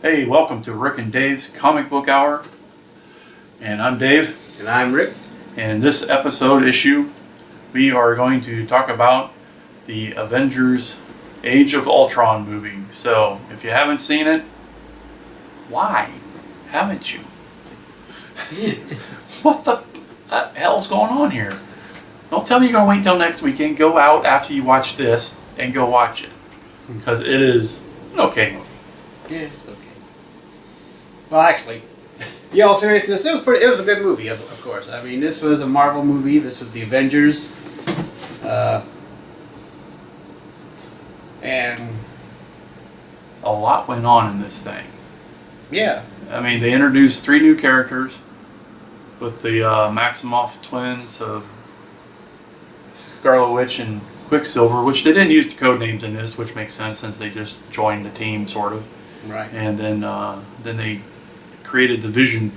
Hey, welcome to Rick and Dave's Comic Book Hour. And I'm Dave. And I'm Rick. And this episode issue, we are going to talk about the Avengers Age of Ultron movie. So, if you haven't seen it, why haven't you? What the hell's going on here? Don't tell me you're going to wait until next weekend. Go out after you watch this and go watch it. Because it is an okay movie. Yeah, it's okay. Well, actually, in all seriousness, it was a good movie, of course. I mean, this was a Marvel movie. This was the Avengers. And a lot went on in this thing. yeah. I mean, they introduced 3 new characters with the Maximoff twins of Scarlet Witch and Quicksilver, which they didn't use the code names in this, which makes sense since they just joined the team, sort of. Right. And then they created the Vision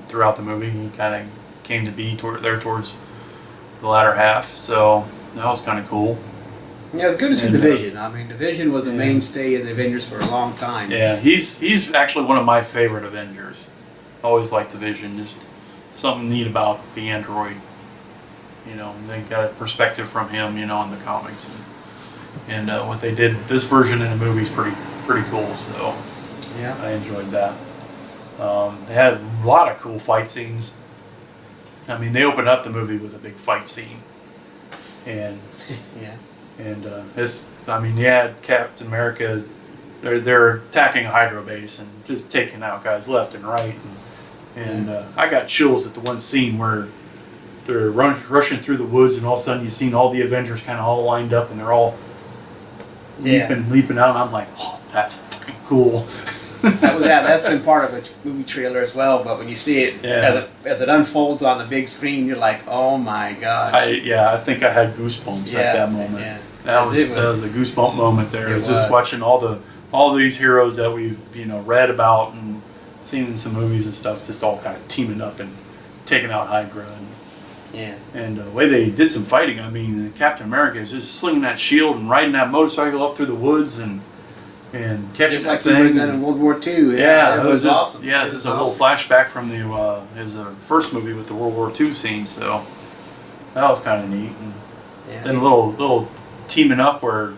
throughout the movie. He kind of came to be towards the latter half, so that was kind of cool. Yeah, it was good to see the Vision. I mean, the Vision was a mainstay in the Avengers for a long time. Yeah, he's actually one of my favorite Avengers. Always liked the Vision. Just something neat about the android. You know, they got a perspective from him, you know, in the comics, and what they did. This version in the movie is pretty cool. So yeah, I enjoyed that. They had a lot of cool fight scenes. I mean, they opened up the movie with a big fight scene, and yeah. And they had Captain America. They're attacking a Hydra base and just taking out guys left and right. And I got chills at the one scene where they're rushing through the woods, and all of a sudden you seen all the Avengers kind of all lined up, and they're all leaping out. And I'm like, oh, that's fucking cool. That's been part of a movie trailer as well. But when you see it as it unfolds on the big screen, you're like, oh my gosh. I think I had goosebumps at that moment. Yeah. That was a goosebump moment there. It was just watching all these heroes that we've read about and seen in some movies and stuff, just all kind of teaming up and taking out Hydra. And the way they did some fighting, I mean, Captain America is just slinging that shield and riding that motorcycle up through the woods and catching just that like thing. He did in World War II. Yeah, it was awesome. Yeah, it's just a little flashback from his first movie with the World War II scene. So that was kind of neat. And then a little teaming up where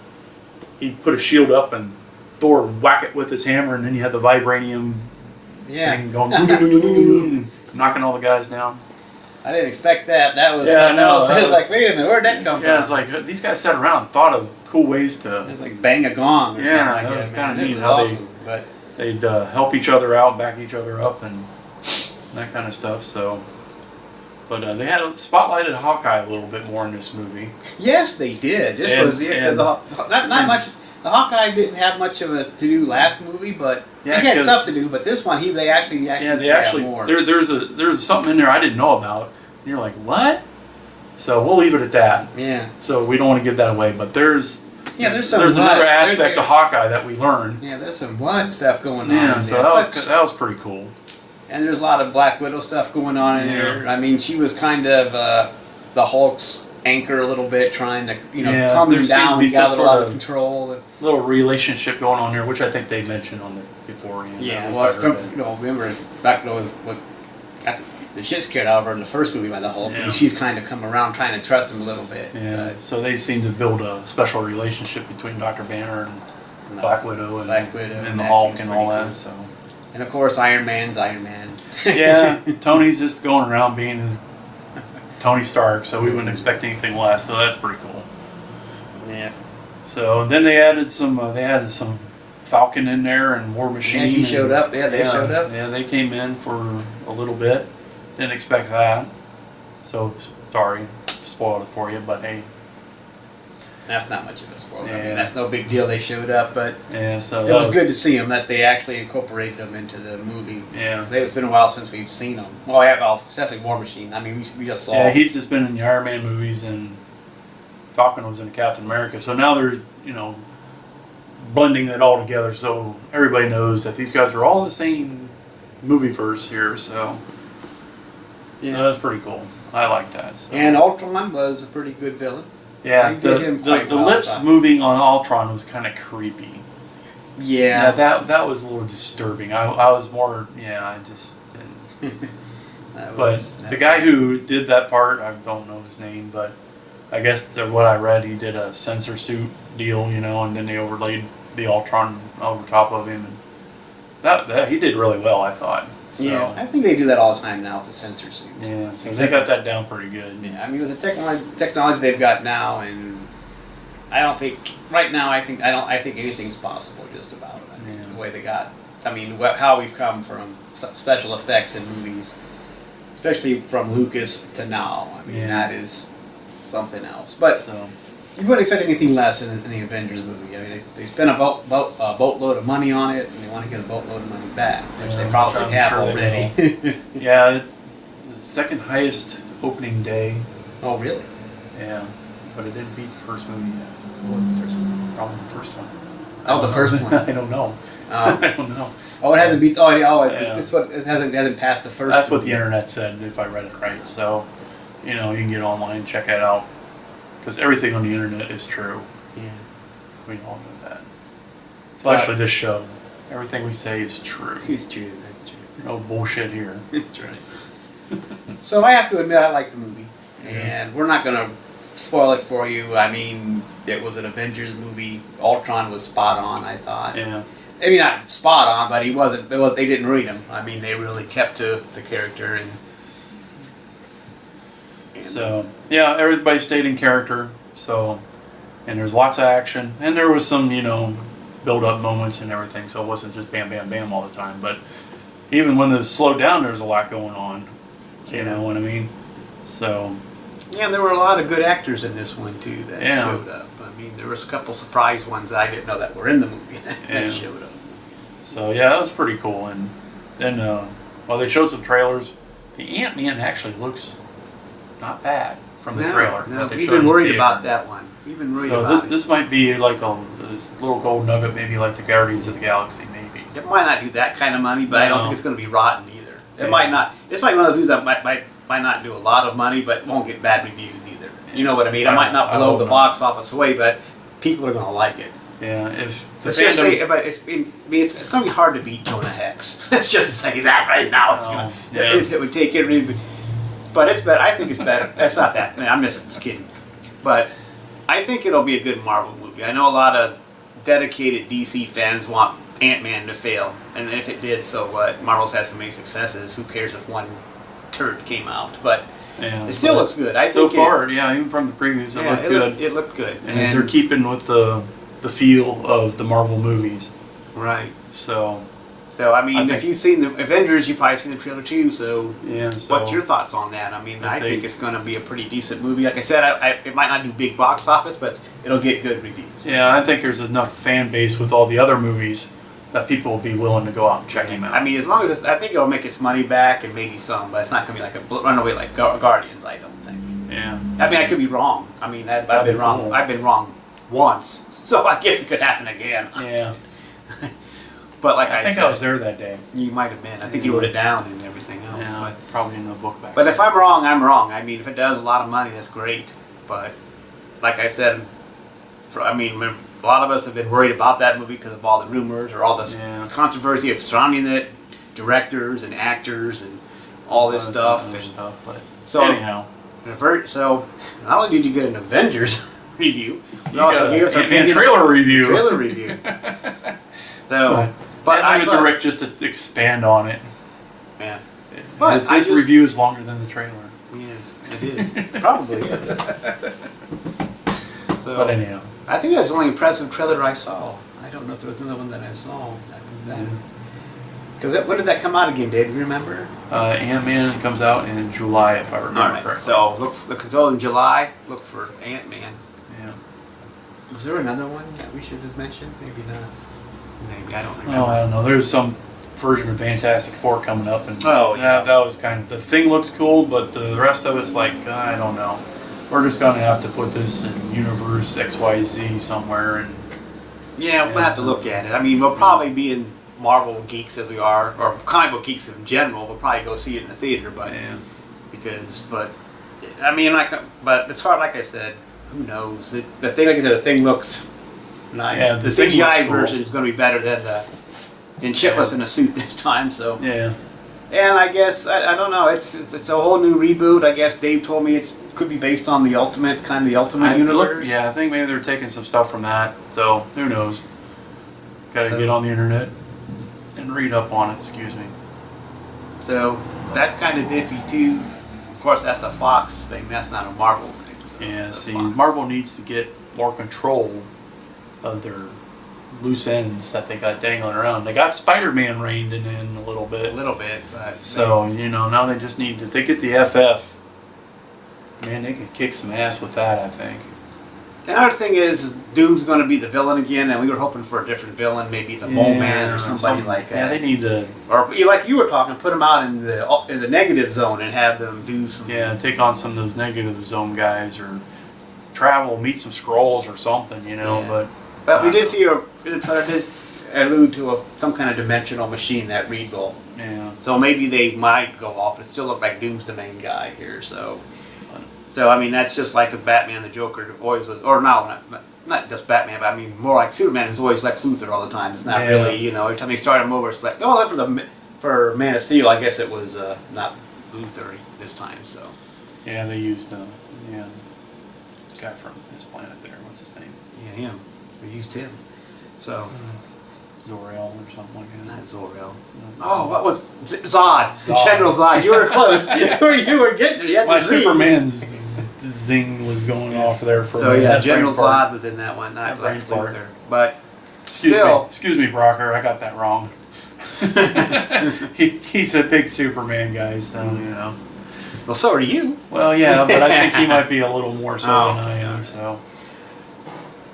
he put a shield up and Thor whack it with his hammer, and then you had the vibranium thing going, knocking all the guys down. I didn't expect that. That was I was like, wait a minute, where'd that come from? Yeah, it's like these guys sat around and thought of cool ways to. It's like bang a gong or something like that. It's kind of neat how awesome, they'd help each other out, back each other up, and that kind of stuff. So, but they had spotlighted Hawkeye a little bit more in this movie. Yes, they did. This was because not much. The Hawkeye didn't have much of a to do last movie, but he had stuff to do. But this one, they actually had more. There's something in there I didn't know about. And you're like, what? So we'll leave it at that. Yeah. So we don't want to give that away, but there's there's another aspect of Hawkeye that we learned. Yeah, there's some stuff going on. Yeah, so that was pretty cool. And there's a lot of Black Widow stuff going on in there. I mean, she was kind of the Hulk's anchor a little bit, trying to calm him down. He got a little out of control. Little relationship going on there, which I think they mentioned on beforehand. Yeah, well, remember Black Widow got the shit scared out of her in the first movie by the Hulk, and she's kind of come around trying to trust him a little bit. Yeah, so they seem to build a special relationship between Dr. Banner and Black Widow and the Hulk and all that. Cool. So, and of course, Iron Man's Iron Man. Yeah, Tony's just going around being his Tony Stark, so we wouldn't expect anything less. So that's pretty cool. Yeah. So then they added some Falcon in there and War Machine. Yeah, he showed up. Yeah, they showed up. Yeah, they came in for a little bit. Didn't expect that. So sorry, spoiled it for you, but hey. That's not much of a spoiler. Yeah. I mean, that's no big deal. They showed up, but so it was good to see them, that they actually incorporated them into the movie. Yeah. It's been a while since we've seen them. Well, especially War Machine. I mean, we just saw. Yeah, he's just been in the Iron Man movies, and Falcon was in Captain America. So now they're, blending it all together, so everybody knows that these guys are all in the same movieverse here. So that's pretty cool. I like that. So. And Ultron was a pretty good villain. Yeah, the lips moving on Ultron was kind of creepy. Yeah. That was a little disturbing. I was more, I just didn't. But the guy who did that part, I don't know his name, but I guess what I read, he did a sensor suit deal, and then they overlaid the Ultron over top of him, and that he did really well, I thought. So, yeah, I think they do that all the time now with the sensor suit. Yeah, so they got that down pretty good. Yeah, I mean, with the technology they've got now, and I don't think right now. I think anything's possible. Just about. I mean, the way they got. I mean, how we've come from special effects in movies, especially from Lucas to now. I mean, that is something else. But you wouldn't expect anything less in the Avengers movie. I mean, they spent a boatload of money on it, and they want to get a boatload of money back, which they probably have already. Yeah, the second highest opening day. Oh, really? Yeah, but it didn't beat the first movie yet. What was the first one? Probably the first one. Oh, the first one. I don't know. I don't know. Oh, it hasn't beat. It hasn't passed the first. That's what the internet said, if I read it right. So, you can get online and check it out, because everything on the internet is true. Yeah, we all know that. Especially this show, everything we say is true. It's true. That's true. No bullshit here. That's right. So I have to admit, I like the movie, and we're not gonna spoil it for you. I mean, it was an Avengers movie. Ultron was spot on, I thought. Yeah. I mean, not spot on, but he wasn't. They didn't read him. I mean, they really kept to the character, and so everybody stayed in character. So, and there's lots of action, and there was some build-up moments and everything. So it wasn't just bam, bam, bam all the time. But even when it was slowed down, there's a lot going on. You know what I mean? So. Yeah, there were a lot of good actors in this one too that showed up. I mean, there was a couple surprise ones that I didn't know that were in the movie that showed up. So that was pretty cool. And then, they showed some trailers. The Ant-Man actually looks not bad from the trailer. No, we've been worried about that one. We've been worried about it. So this might be like this little gold nugget, maybe like the Guardians of the Galaxy, maybe. It might not do that kind of money, but I don't think it's going to be rotten either. It might not. It's like one of those that might not do a lot of money, but won't get bad reviews either. You know what I mean? It might not blow the box office away, but people are going to like it. Yeah, let's just say, but it's going to be hard to beat Jonah Hex. Let's just say that right now. It would take it, but it's better. I think it's better. That's not that. I'm just kidding. But I think it'll be a good Marvel movie. I know a lot of dedicated DC fans want Ant-Man to fail, and if it did, so what? Marvel's had so many successes. Who cares if one turd came out? But it still looks good. So far, even from the previews, it looked good. It looked good, and they're keeping with the feel of the Marvel movies. Right. So I mean, if you've seen the Avengers, you've probably seen the trailer too. So, so what's your thoughts on that? I mean, I think it's going to be a pretty decent movie. Like I said, it might not do big box office, but it'll get good reviews. Yeah, I think there's enough fan base with all the other movies that people will be willing to go out and check him out. I mean, as long as I think it'll make its money back and maybe some, but it's not going to be like a runaway like Guardians. I don't think. Yeah. I mean, I could be wrong. I mean, I've been wrong. Cool. I've been wrong once, so I guess it could happen again. Yeah. But like I think said, I was there that day. You might have been. I think you wrote it down and everything else. Yeah, but probably in the book back. But if I'm wrong, I'm wrong. I mean, if it does a lot of money, that's great. But like I said, a lot of us have been worried about that movie because of all the rumors or all the controversy of surrounding it, directors and actors and all this stuff. Anyhow, so not only did you get an Avengers review, you also gave us a trailer review. Trailer review. But I give it to Rick just to expand on it. Yeah. But this review is longer than the trailer. Yes, it is. Probably is. But anyhow. I think that was the only impressive trailer I saw. I don't know if there was another one that I saw. That was that. When did that come out again, Dave? Do you remember? Ant-Man comes out in July, if I remember correctly. So look in July. Look for Ant-Man. Yeah. Was there another one that we should have mentioned? Maybe not. Maybe I don't remember. Oh, I don't know. There's some version of Fantastic Four coming up, and that was kind of the thing. Looks cool, but the rest of it's like I don't know. We're just gonna have to put this in Universe XYZ somewhere, and we'll have to look at it. I mean, we'll probably be in Marvel geeks as we are, or comic book geeks in general. We'll probably go see it in the theater, but but it's hard. Like I said, who knows? The thing looks nice. Yeah, the thing CGI looks cool. version is going to be better than Chitless in a suit this time. So Yeah. and I guess I don't know. It's a whole new reboot. I guess Dave told me it could be based on the Ultimate universe. Yeah, I think maybe they're taking some stuff from that. So who knows? Got to get on the internet and read up on it. Excuse me. So that's kind of iffy too. Of course, that's a Fox thing. That's not a Marvel thing. So Yeah. that's a See, Fox. Marvel needs to get more control of their loose ends that they got dangling around. They got Spider-Man reined in a little bit. A little bit, but So, now they just need to, if they get the FF, man, they can kick some ass with that, I think. another thing is Doom's going to be the villain again, and we were hoping for a different villain, maybe the Mole Man or somebody like that. Yeah, they need to, Or like you were talking, put them out in the negative zone and have them do some. take on some of those negative zone guys or travel, meet some Skrulls or something, Yeah. but But we did see the trailer did allude to some kind of dimensional machine that Reed will. yeah. So maybe they might go off, but it still look like Doom's the main guy here. So I mean that's just like with Batman, the Joker always was, or no, not just Batman, but I mean more like Superman is always Lex Luthor all the time. It's not really, every time they start him over, it's like, for Man of Steel, I guess it was not Luthor this time. So Yeah, they used, the guy from his planet there, what's his name? yeah, him. They used him. So. Zor-El or something like that. Not Zor-El. Oh, what was Zod? Zod. General Zod. You were close. you were getting there. You had My the Z. Superman zing was going off there for So a minute. yeah, That General brain fart. Zod was in that one, not Brain Lex fart. Luthor. But Excuse still, me, Brocker, I got that wrong. He's a big Superman guy, so well, so are you. Well, yeah, but I think he might be a little more so Oh. than I am. So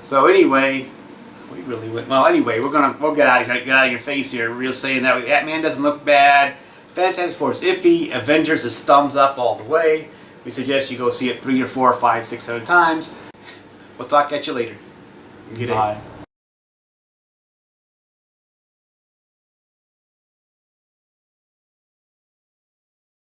So anyway, we really went. Well, anyway, we'll get out of here. Get out of your face here. We're saying that Ant-Man doesn't look bad. Fantastic Four is iffy. Avengers is thumbs up all the way. We suggest you go see it 3 or 4 or 5, 6, 7 times. We'll talk at you later. Get it. bye.